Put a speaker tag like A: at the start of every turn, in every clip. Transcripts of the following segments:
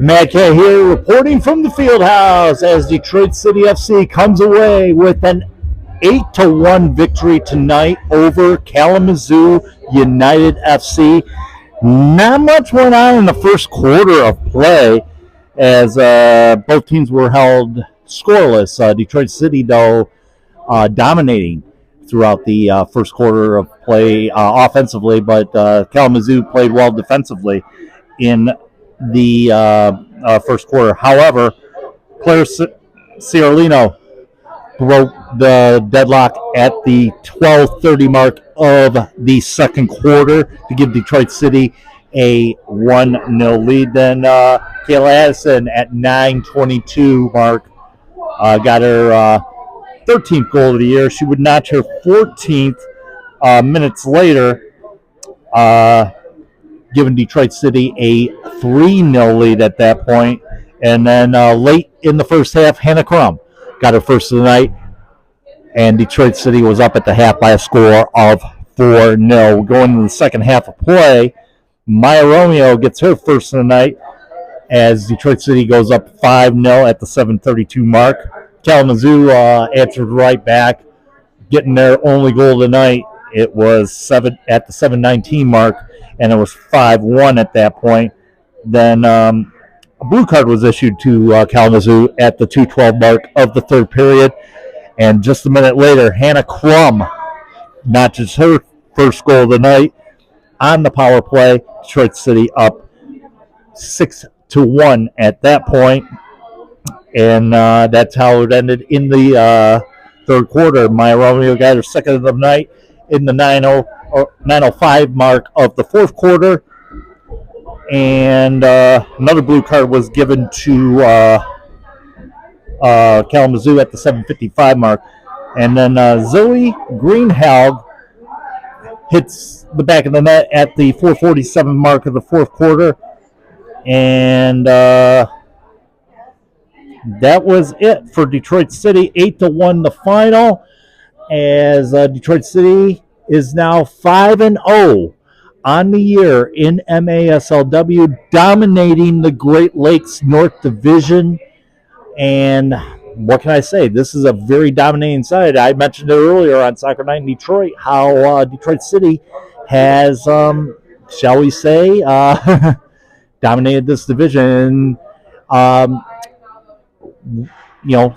A: Matt Kay here reporting from the field house as Detroit City FC comes away with an 8-1 victory tonight over Kalamazoo United FC. Not much went on in the first quarter of play as both teams were held scoreless. Detroit City, though, dominating throughout the first quarter of play offensively, but Kalamazoo played well defensively in the first quarter. However, Claire Ciarlino broke the deadlock at the 12:30 mark of the second quarter to give Detroit City a 1-0 lead. Then Kayla Addison at 9:22 mark got her 13th goal of the year. She would notch her 14th minutes later, giving Detroit City a 3-0 lead at that point. And then late in the first half, Hannah Crum got her first of the night, and Detroit City was up at the half by a score of 4-0. Going into the second half of play, Maya Romeo gets her first of the night as Detroit City goes up 5-0 at the 7:32 mark. Kalamazoo answered right back, getting their only goal of the night. It was at the 7:19 mark, and it was 5-1 at that point. Then a blue card was issued to Kalamazoo at the 2:12 mark of the third period. And just a minute later, Hannah Crum notches her first goal of the night on the power play. Detroit City up 6-1 at that point. And that's how it ended in the third quarter. Maya Romeo got her second of the night in the 9:05 mark of the fourth quarter. And another blue card was given to Kalamazoo at the 7:55 mark. And then Zoe Greenhalgh hits the back of the net at the 4:47 mark of the fourth quarter. And that was it for Detroit City. 8-1 the final, as Detroit City is now 5-0 on the year in MASLW, dominating the Great Lakes North Division. And what can I say? This is a very dominating side. I mentioned it earlier on Soccer Night in Detroit, how Detroit City has, shall we say, dominated this division.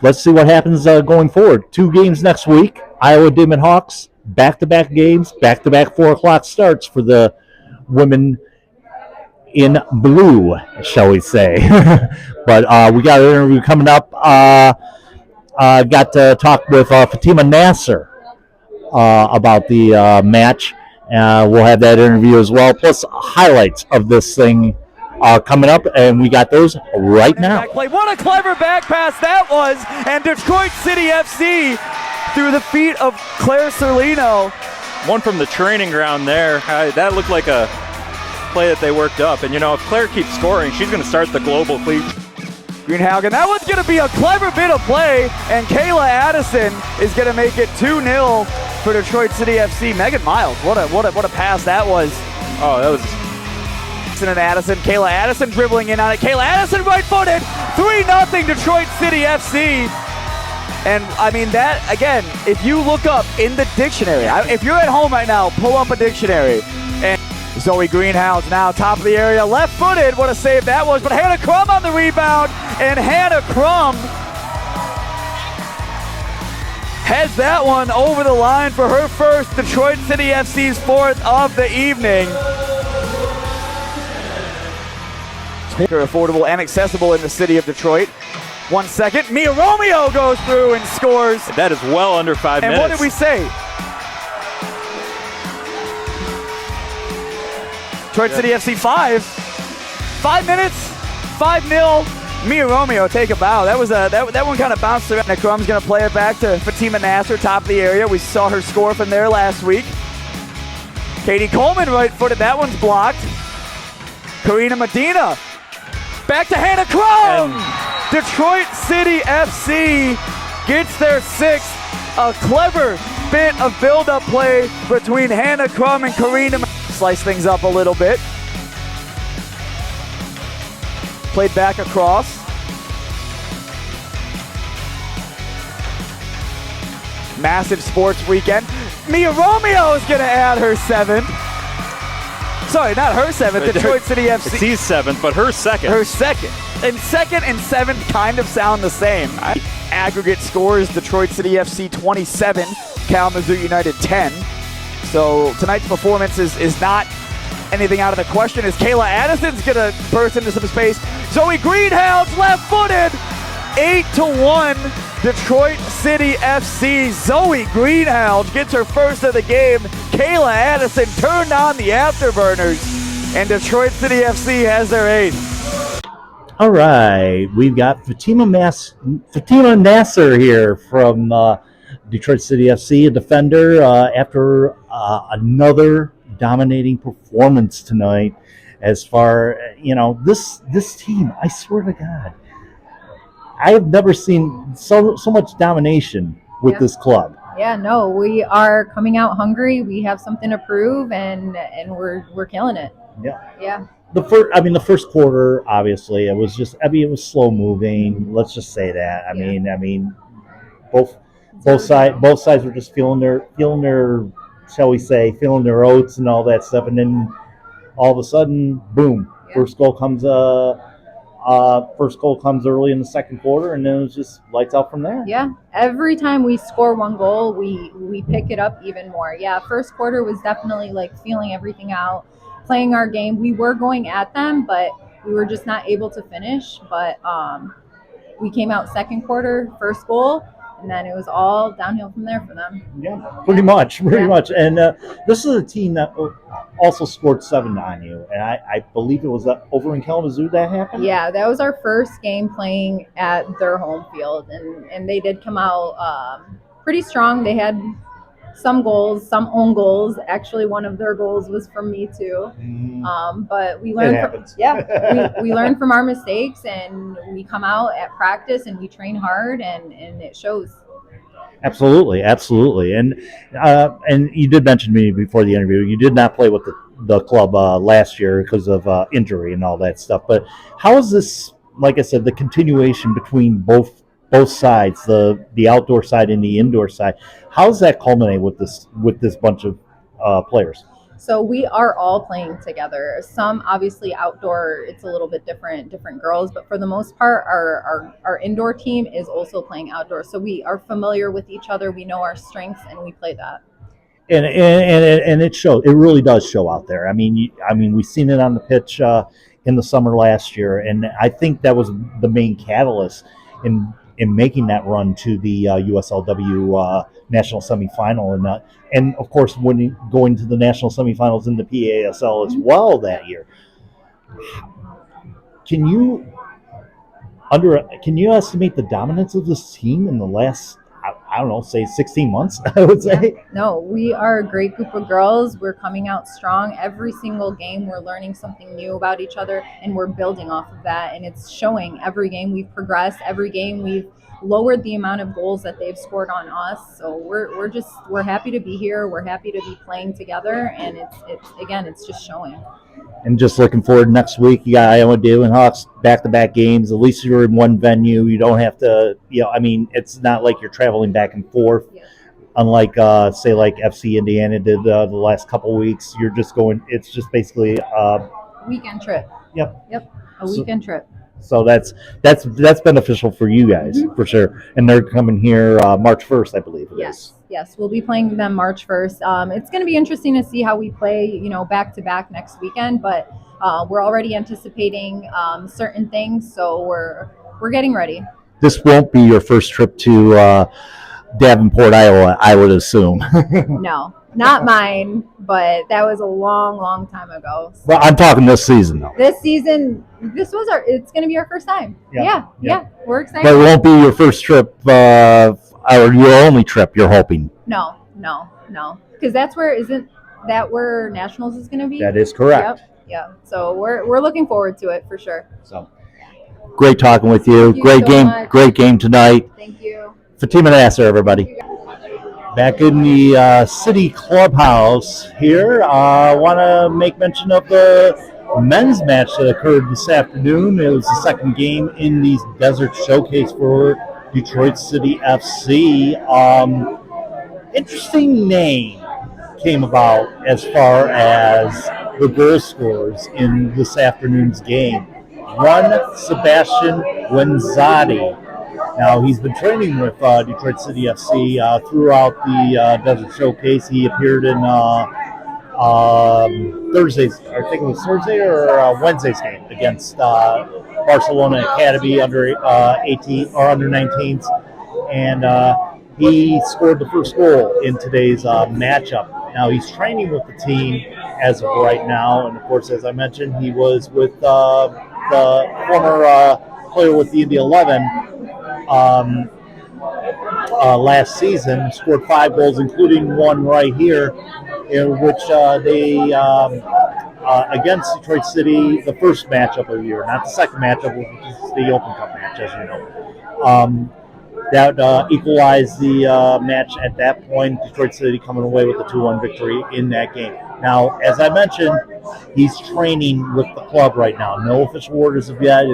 A: Let's see what happens going forward. 2 games next week. Iowa Demon Hawks, back-to-back games, back-to-back 4 o'clock starts for the women in blue, shall we say. But we got an interview coming up. Got to talk with Fatima Nasser about the match. We'll have that interview as well, plus highlights of this thing coming up, and we got those right now.
B: What a clever back pass that was, and Detroit City FC through the feet of Claire Ciarlino.
C: One from the training ground there. That looked like a play that they worked up, and if Claire keeps scoring, she's going to start the global fleet.
B: Greenhalgh, that one's going to be a clever bit of play, and Kayla Addison is going to make it 2-0 for Detroit City FC. Megan Miles, what a pass that was.
C: Oh, that was.
B: And Addison, Kayla Addison dribbling in on it. Kayla Addison right-footed, 3-0 Detroit City FC. And I mean that, again, if you look up in the dictionary, if you're at home right now, pull up a dictionary. And Zoe Greenhalgh now top of the area, left-footed, what a save that was. But Hannah Crum on the rebound, and Hannah Crum heads that one over the line for her first, Detroit City FC's 4th of the evening. They're affordable and accessible in the city of Detroit. 1 second, Mia Romeo goes through and scores.
C: That is well under 5 minutes.
B: And what did we say? Detroit City FC 5 minutes, 5-0. Mia Romeo take a bow. That one kind of bounced around. Crum's going to play it back to Fatima Nasser, top of the area. We saw her score from there last week. Katie Coleman right-footed. That one's blocked. Karina Medina. Back to Hannah Crum. Detroit City FC gets their 6th. A clever bit of build-up play between Hannah Crum and Karina. Slice things up a little bit. played back across. Massive sports weekend. Mia Romeo is going to add her 7th. Sorry, not her 7th. Detroit City FC.
C: It's his 7th, but her 2nd.
B: Her 2nd. And 2nd and 7th kind of sound the same. Aggregate scores, Detroit City FC 27, Kalamazoo United 10. So tonight's performance is not anything out of the question, as Kayla Addison's going to burst into some space. Zoe Greenhound's left-footed. 8-1, Detroit City FC. Zoe Greenhound gets her first of the game. Kayla Addison turned on the afterburners, and Detroit City FC has their 8th.
A: All right, we've got Fatima Nasser here from Detroit City FC, a defender, after another dominating performance tonight. As far, this team, I swear to God, I have never seen so much domination with this club.
D: Yeah, no, we are coming out hungry. We have something to prove, and we're killing it. Yeah.
A: The first quarter, obviously, it was slow moving. Let's just say that. I mean, both sides were just feeling their, shall we say, feeling their oats and all that stuff, and then all of a sudden, boom!
D: Yeah.
A: First goal comes early in the second quarter, and then it was just lights out from there.
D: Yeah, every time we score one goal, we pick it up even more. Yeah, first quarter was definitely like feeling everything out, playing our game. We were going at them, but we were just not able to finish. But we came out second quarter, first goal, and then it was all downhill from there for them.
A: Yeah, pretty much. And this is a team that also scored 7 on you, and I believe it was over in Kalamazoo that happened.
D: Yeah, that was our first game playing at their home field, and they did come out pretty strong. They had some goals, some own goals. Actually, one of their goals was from me too. But we learned we learned from our mistakes, and we come out at practice and we train hard, and it shows.
A: Absolutely. And you did mention to me before the interview, you did not play with the club last year because of injury and all that stuff. But how is this, like I said, the continuation between both sides, the outdoor side and the indoor side? How does that culminate with this bunch of players?
D: So we are all playing together. Some obviously outdoor, it's a little bit different girls, but for the most part, our indoor team is also playing outdoor. So we are familiar with each other. We know our strengths, and we play that.
A: And it shows. It really does show out there. I mean, we've seen it on the pitch in the summer last year, and I think that was the main catalyst in making that run to the USLW national semifinal, and of course going to the national semifinals in the PASL as well that year. Can you estimate the dominance of this team in the last, I don't know, say 16 months, I would say?
D: Yeah. No, we are a great group of girls. We're coming out strong. Every single game, we're learning something new about each other, and we're building off of that, and it's showing. Every game we've progressed. Every game we've lowered the amount of goals that they've scored on us. So we're happy to be here. We're happy to be playing together, and it's just showing.
A: And just looking forward next week, you got Iowa Daily Hawks back-to-back games. At least you're in one venue. You don't have to, it's not like you're traveling back and forth.
D: Yeah.
A: Unlike, say, like FC Indiana did the last couple weeks. You're just going, it's just basically
D: weekend trip.
A: Yep.
D: A weekend trip.
A: So that's beneficial for you guys, for sure. And they're coming here March 1st, I believe it is.
D: Yes, we'll be playing them March 1st. It's going to be interesting to see how we play, back-to-back next weekend. But we're already anticipating certain things, so we're getting ready.
A: This won't be your first trip to Davenport, Iowa, I would assume.
D: No, not mine, but that was a long, long time ago. So
A: well, I'm talking this season, though.
D: this season, it's going to be our first time. Yeah, we're excited.
A: But it won't be your first trip, or your only trip, you're hoping.
D: No. Because that's isn't that where Nationals is going to be?
A: That is correct.
D: Yep. Yeah. So we're looking forward to it for sure.
A: So great talking with you. Great game.
D: Much.
A: Great game tonight.
D: Thank you.
A: Fatima Nasser, everybody. Back in the city clubhouse here. I want to make mention of the men's match that occurred this afternoon. It was the second game in the Desert Showcase for Detroit City FC. Interesting name came about as far as the goal scorers in this afternoon's game. One, Sebastian Wenzati. Now, he's been training with Detroit City FC throughout the Desert Showcase. He appeared in Thursday's, I think it was Thursday or Wednesday's game against Barcelona Academy under 18 or under 19s, and he scored the first goal in today's matchup. Now he's training with the team as of right now, and of course, as I mentioned, he was with the former player with the Indy 11 last season. Scored 5 goals, including one right here, in which they against Detroit City, the first matchup of the year, not the second matchup, which is the Open Cup match, as you know. That equalized the match at that point. Detroit City coming away with a 2-1 victory in that game. Now, as I mentioned, he's training with the club right now. No official orders of yet.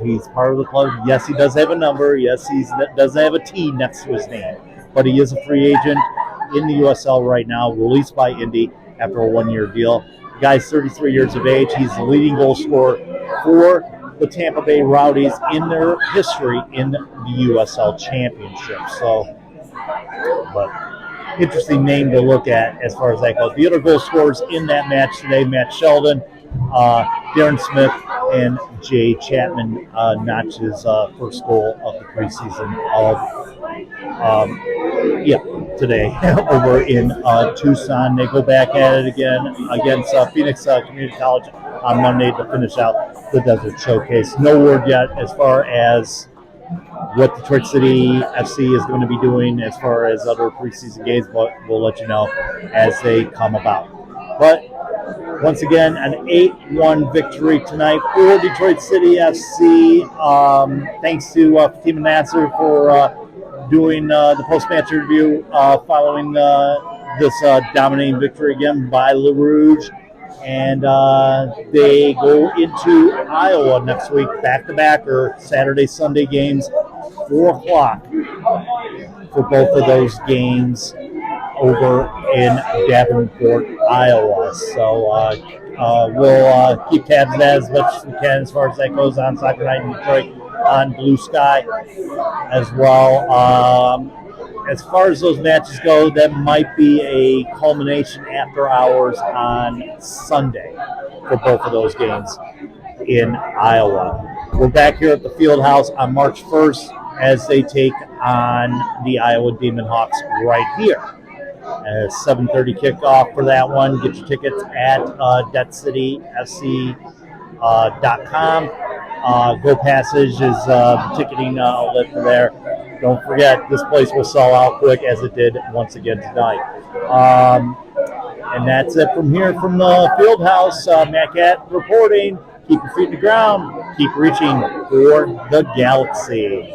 A: He's part of the club. Yes, he does have a number. Yes, he does have a T next to his name. But he is a free agent in the USL right now, released by Indy after a 1-year deal. The guy's 33 years of age. He's the leading goal scorer for the Tampa Bay Rowdies in their history in the USL Championship. So, but interesting name to look at as far as that goes. The other goal scorers in that match today, Matt Sheldon, Darren Smith, and Jay Chapman notched his first goal of the preseason today over in Tucson. They go back at it again against Phoenix Community College on Monday to finish out the Desert Showcase. No word yet as far as what Detroit City FC is going to be doing as far as other preseason games, but we'll let you know as they come about. But once again, an 8-1 victory tonight for Detroit City FC. Thanks to Fatima Nasser for doing the post-match interview following this dominating victory again by Le Rouge. And they go into Iowa next week, back-to-back, or Saturday-Sunday games, 4 o'clock for both of those games over in Davenport, Iowa. So we'll keep tabs on that as much as we can as far as that goes on Soccer Night in Detroit on Blue Sky as well. As far as those matches go, that might be a culmination after hours on Sunday for both of those games in Iowa. We're back here at the Fieldhouse on March 1st as they take on the Iowa Demon Hawks right here. 7:30 kickoff for that one. Get your tickets at DebtCityFC.com. Go Passage is the ticketing outlet for there. Don't forget, this place will sell out quick as it did once again tonight. And that's it from here from the Fieldhouse. Matt Cat reporting. Keep your feet to the ground. Keep reaching for the galaxy.